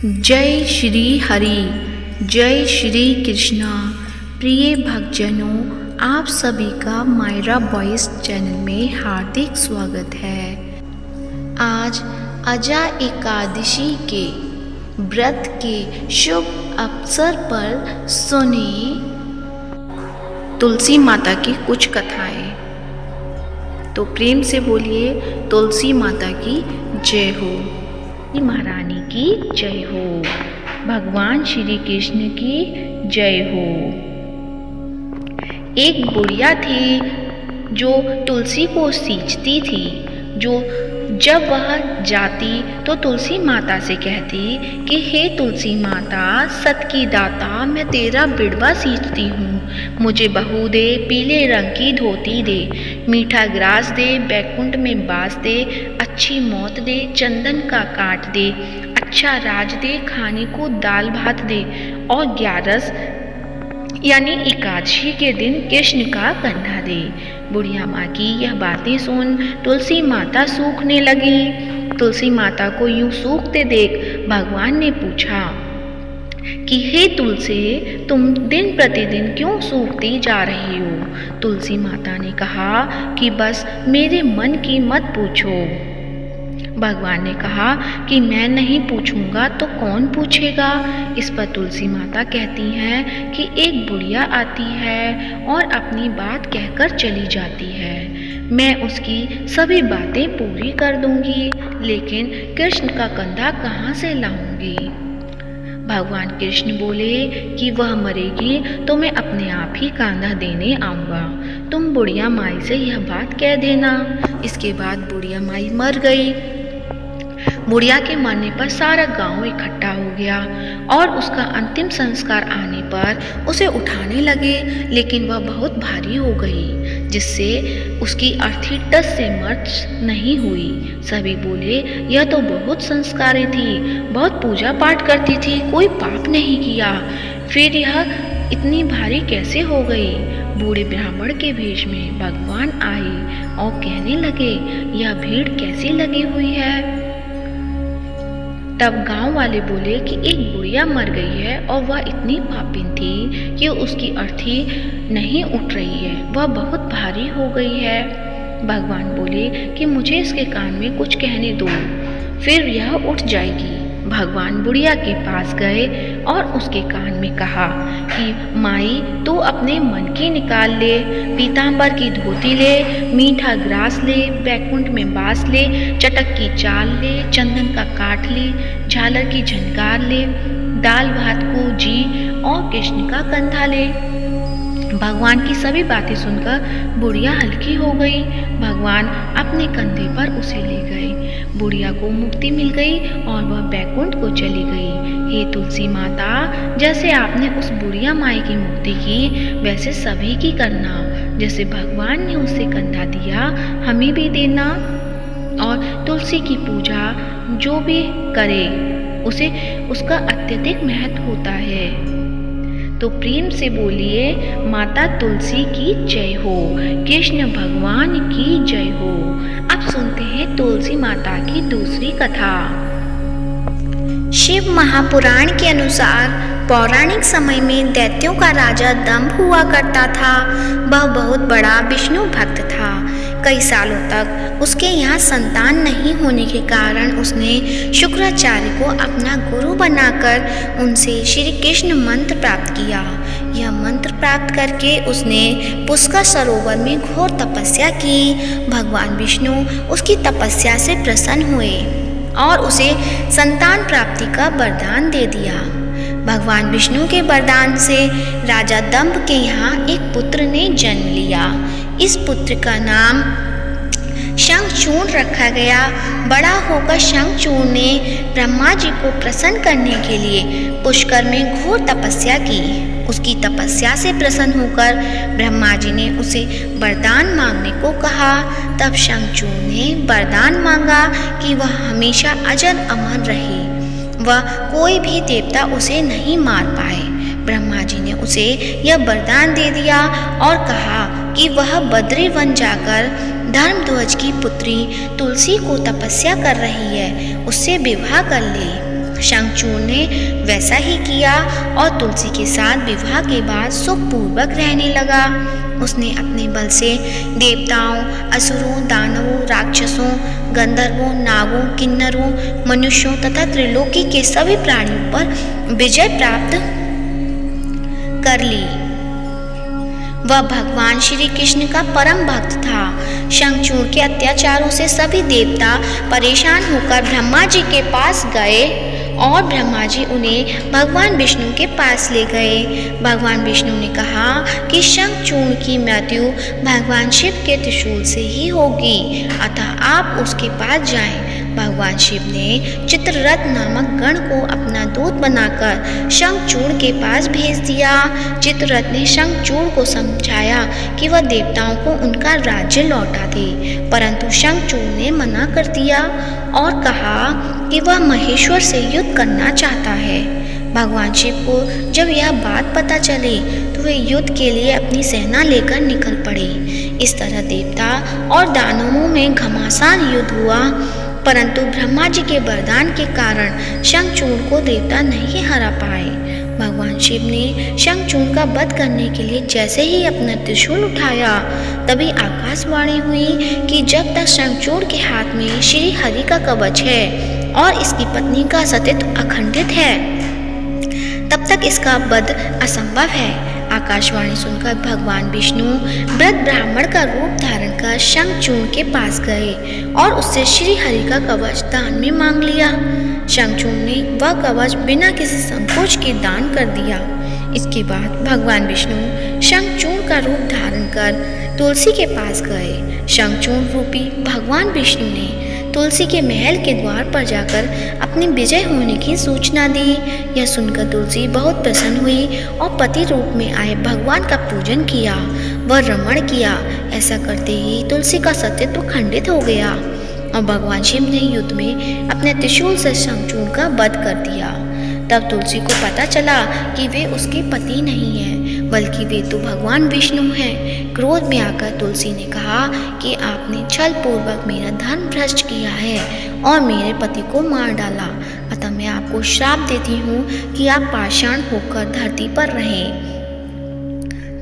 जय श्री हरि, जय श्री कृष्णा। प्रिय भक्तजनों, आप सभी का मायरा वॉइस चैनल में हार्दिक स्वागत है। आज अजा एकादशी के व्रत के शुभ अवसर पर सुने तुलसी माता की कुछ कथाएं। तो प्रेम से बोलिए तुलसी माता की जय हो, महारानी की जय हो, भगवान श्री कृष्ण की जय हो। एक बुढ़िया थी जो तुलसी को सींचती थी। जब वह जाती तो तुलसी माता से कहती कि हे तुलसी माता, सत की दाता, मैं तेरा बिड़वा सींचती हूँ, मुझे बहू दे, पीले रंग की धोती दे, मीठा ग्रास दे, बैकुंठ में बास दे, अच्छी मौत दे, चंदन का काट दे, अच्छा राज दे, खाने को दाल भात दे, और 11 यानी एकादशी के दिन कृष्ण का कंधा दे। बुढ़िया माँ की यह बातें सुन तुलसी माता सूखने लगी। तुलसी माता को यूं सूखते देख भगवान ने पूछा कि हे तुलसी, तुम दिन प्रतिदिन क्यों सूखती जा रही हो? तुलसी माता ने कहा कि बस मेरे मन की मत पूछो। भगवान ने कहा कि मैं नहीं पूछूंगा तो कौन पूछेगा? इस पर तुलसी माता कहती हैं कि एक बुढ़िया आती है और अपनी बात कहकर चली जाती है। मैं उसकी सभी बातें पूरी कर दूंगी, लेकिन कृष्ण का कंधा कहाँ से लाऊंगी? भगवान कृष्ण बोले कि वह मरेगी तो मैं अपने आप ही कांधा देने आऊँगा। तुम बुढ़िया माई से यह बात कह देना। इसके बाद बुढ़िया माई मर गई। बुढ़िया के मरने पर सारा गांव इकट्ठा हो गया और उसका अंतिम संस्कार आने पर उसे उठाने लगे, लेकिन वह बहुत भारी हो गई, जिससे उसकी अर्थी टस से मर्च नहीं हुई। सभी बोले यह तो बहुत संस्कारी थी, बहुत पूजा पाठ करती थी, कोई पाप नहीं किया, फिर यह इतनी भारी कैसे हो गई? बूढ़े ब्राह्मण के भेष में भगवान आए और कहने लगे यह भीड़ कैसी लगी हुई है? तब गांव वाले बोले कि एक बुढ़िया मर गई है और वह इतनी पापिन थी कि उसकी अर्थी नहीं उठ रही है, वह बहुत भारी हो गई है। भगवान बोले कि मुझे इसके कान में कुछ कहने दो, फिर यह उठ जाएगी। भगवान बुढ़िया के पास गए और उसके कान में कहा कि माई, तू अपने मन की निकाल ले, पीतांबर की धोती ले, मीठा ग्रास ले, बैकुंठ में बास ले, चटक की चाल ले, चंदन का काठ ले, झालर की झनकार ले, दाल भात को जी और कृष्ण का कंधा ले। भगवान की सभी बातें सुनकर बुढ़िया हल्की हो गई। भगवान अपने कंधे पर उसे ले गए। बुढ़िया को मुक्ति मिल गई और वह बैकुंठ को चली गई। हे तुलसी माता, जैसे आपने उस बुढ़िया माई की मुक्ति की, वैसे सभी की करना। जैसे भगवान ने उसे कंधा दिया, हमें भी देना। और तुलसी की पूजा जो भी करे उसे उसका अत्यधिक महत्व होता है। तो प्रेम से बोलिए माता तुलसी की जय हो, कृष्ण भगवान की जय हो। अब सुनते हैं तुलसी माता की दूसरी कथा। शिव महापुराण के अनुसार पौराणिक समय में दैत्यों का राजा दंभ हुआ करता था। वह बहुत बड़ा विष्णु भक्त था। कई सालों तक उसके यहाँ संतान नहीं होने के कारण उसने शुक्राचार्य को अपना गुरु बनाकर उनसे श्री कृष्ण मंत्र प्राप्त किया। यह मंत्र प्राप्त करके उसने पुष्कर सरोवर में घोर तपस्या की। भगवान विष्णु उसकी तपस्या से प्रसन्न हुए और उसे संतान प्राप्ति का वरदान दे दिया। भगवान विष्णु के वरदान से राजा दंभ के यहाँ एक पुत्र ने जन्म लिया। इस पुत्र का नाम शंखचूर्ण रखा गया। बड़ा होकर शंखचूर्ण ने ब्रह्मा जी को प्रसन्न करने के लिए पुष्कर में घोर तपस्या की। उसकी तपस्या से प्रसन्न होकर ब्रह्मा जी ने उसे वरदान मांगने को कहा। तब शंखचूर्ण ने वरदान मांगा कि वह हमेशा अजर अमर रहे, वह कोई भी देवता उसे नहीं मार पाए। ब्रह्मा जी ने उसे यह वरदान दे दिया और कहा कि वह बद्री वन जाकर धर्मध्वज की पुत्री तुलसी को तपस्या कर रही है, उससे विवाह कर ले। शंखचूड़ ने वैसा ही किया और तुलसी के साथ विवाह के बाद सुखपूर्वक रहने लगा। उसने अपने बल से देवताओं, असुरों, दानवों, राक्षसों, गंधर्वों, नागों, किन्नरों, मनुष्यों तथा त्रिलोकी के सभी प्राणियों पर विजय प्राप्त कर ली। वह भगवान श्री कृष्ण का परम भक्त था। शंखचूड़ के अत्याचारों से सभी देवता परेशान होकर ब्रह्मा जी के पास गए और ब्रह्मा जी उन्हें भगवान विष्णु के पास ले गए। भगवान विष्णु ने कहा कि शंखचूड़ की मृत्यु भगवान शिव के त्रिशूल से ही होगी, अतः आप उसके पास जाएं। भगवान शिव ने चित्ररथ नामक गण को अपना दूत बनाकर शंखचूड़ के पास भेज दिया। चित्ररथ ने शंखचूड़ को समझाया कि वह देवताओं को उनका राज्य लौटा दे, परंतु शंखचूड़ ने मना कर दिया और कहा कि वह महेश्वर से युद्ध करना चाहता है। भगवान शिव को जब यह बात पता चली तो वे युद्ध के लिए अपनी सेना लेकर निकल पड़े। इस तरह देवता और दानवों में घमासान युद्ध हुआ, परंतु ब्रह्मा जी के वरदान के कारण शंखचूड़ को देवता नहीं हरा पाए। भगवान शिव ने शंखचूड़ का वध करने के लिए जैसे ही अपना त्रिशूल उठाया, तभी आकाशवाणी हुई कि जब तक शंखचूड़ के हाथ में श्री हरि का कवच है और इसकी पत्नी का सतीत्व अखंडित है, तब तक इसका वध असंभव है। आकाशवाणी सुनकर भगवान विष्णु वृद्ध ब्राह्मण का रूप धारण कर शंखचूड़ के पास गए और उससे श्री हरि का कवच दान में मांग लिया। शंखचूड़ ने वह कवच बिना किसी संकोच के दान कर दिया। इसके बाद भगवान विष्णु शंखचूड़ का रूप धारण कर तुलसी के पास गए। शंखचूड़ रूपी भगवान विष्णु ने तुलसी के महल के द्वार पर जाकर अपनी विजय होने की सूचना दी। यह सुनकर तुलसी बहुत प्रसन्न हुई और पति रूप में आए भगवान का पूजन किया, वह रमण किया। ऐसा करते ही तुलसी का सतीत्व खंडित हो गया और भगवान शिव ने युद्ध में अपने त्रिशूल से शंखचूड़ का वध कर दिया। तब तुलसी को पता चला कि वे उसके पति नहीं हैं, बल्कि वे तो भगवान विष्णु हैं। क्रोध में आकर तुलसी ने कहा कि आपने छल पूर्वक मेरा धन भ्रष्ट किया है और मेरे पति को मार डाला, अतः मैं आपको श्राप देती हूँ कि आप पाषाण होकर धरती पर रहें।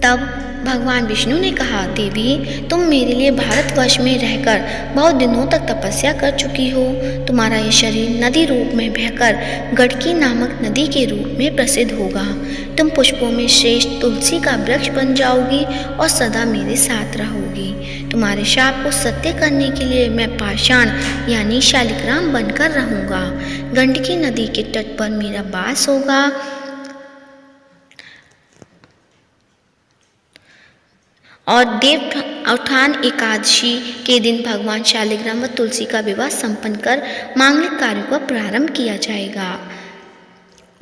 तब भगवान विष्णु ने कहा, देवी, तुम मेरे लिए भारतवर्ष में रहकर बहुत दिनों तक तपस्या कर चुकी हो। तुम्हारा यह शरीर नदी रूप में बहकर गंडकी नामक नदी के रूप में प्रसिद्ध होगा। तुम पुष्पों में श्रेष्ठ तुलसी का वृक्ष बन जाओगी और सदा मेरे साथ रहोगी। तुम्हारे शाप को सत्य करने के लिए मैं पाषाण यानी शालिग्राम बनकर रहूँगा। गंडकी नदी के तट पर मेरा वास होगा और देवउत्थान एकादशी के दिन भगवान शालिग्राम व तुलसी का विवाह संपन्न कर मांगलिक कार्यों का प्रारंभ किया जाएगा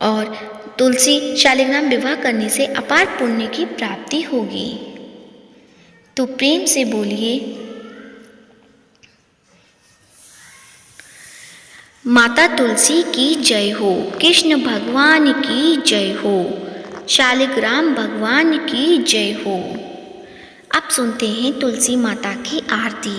और तुलसी शालिग्राम विवाह करने से अपार पुण्य की प्राप्ति होगी। तो प्रेम से बोलिए, माता तुलसी की जय हो, कृष्ण भगवान की जय हो, शालिग्राम भगवान की जय हो। अब सुनते हैं तुलसी माता की आरती।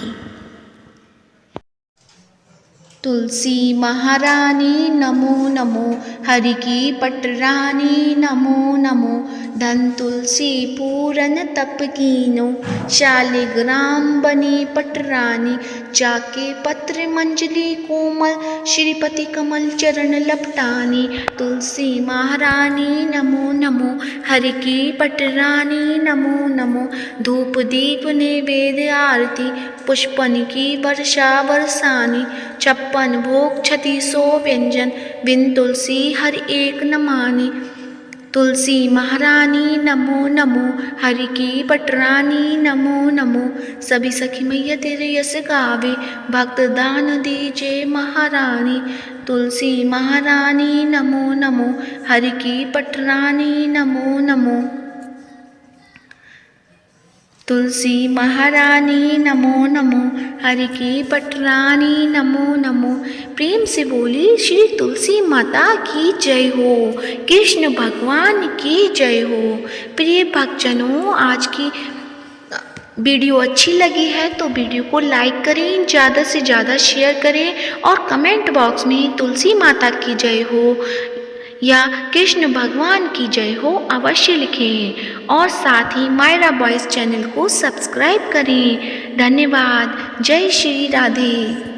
तुलसी महारानी नमो नमो, हरि की पटरानी नमो नमो, धन तुलसी पूरन तप कीनो, शालिग्राम बनी पटरानी, जाके पत्र मंजली कोमल, श्रीपति कमल चरण लपटानी। तुलसी महारानी नमो नमो, हरि की पटरानी नमो नमो, धूप दीप नैवेद्य आरती, पुष्पन की वर्षा बरसानी, 56 भोग 3600 व्यंजन, बिन तुलसी हर एक न मानी। तुलसी महारानी नमो नमो, हरि की पटरानी नमो नमो, सभी सखी मैया तेरे यश गावे, भक्त दान दीजे महारानी। तुलसी महारानी नमो नमो, हरि की पटरानी नमो नमो। तुलसी महारानी नमो नमो, हरि की पटरानी नमो नमो। प्रेम से बोली श्री तुलसी माता की जय हो, कृष्ण भगवान की जय हो। प्रिय भक्तजनों, आज की वीडियो अच्छी लगी है तो वीडियो को लाइक करें, ज़्यादा से ज़्यादा शेयर करें और कमेंट बॉक्स में तुलसी माता की जय हो या कृष्ण भगवान की जय हो अवश्य लिखें और साथ ही मायरा बॉयज़ चैनल को सब्सक्राइब करें। धन्यवाद। जय श्री राधे।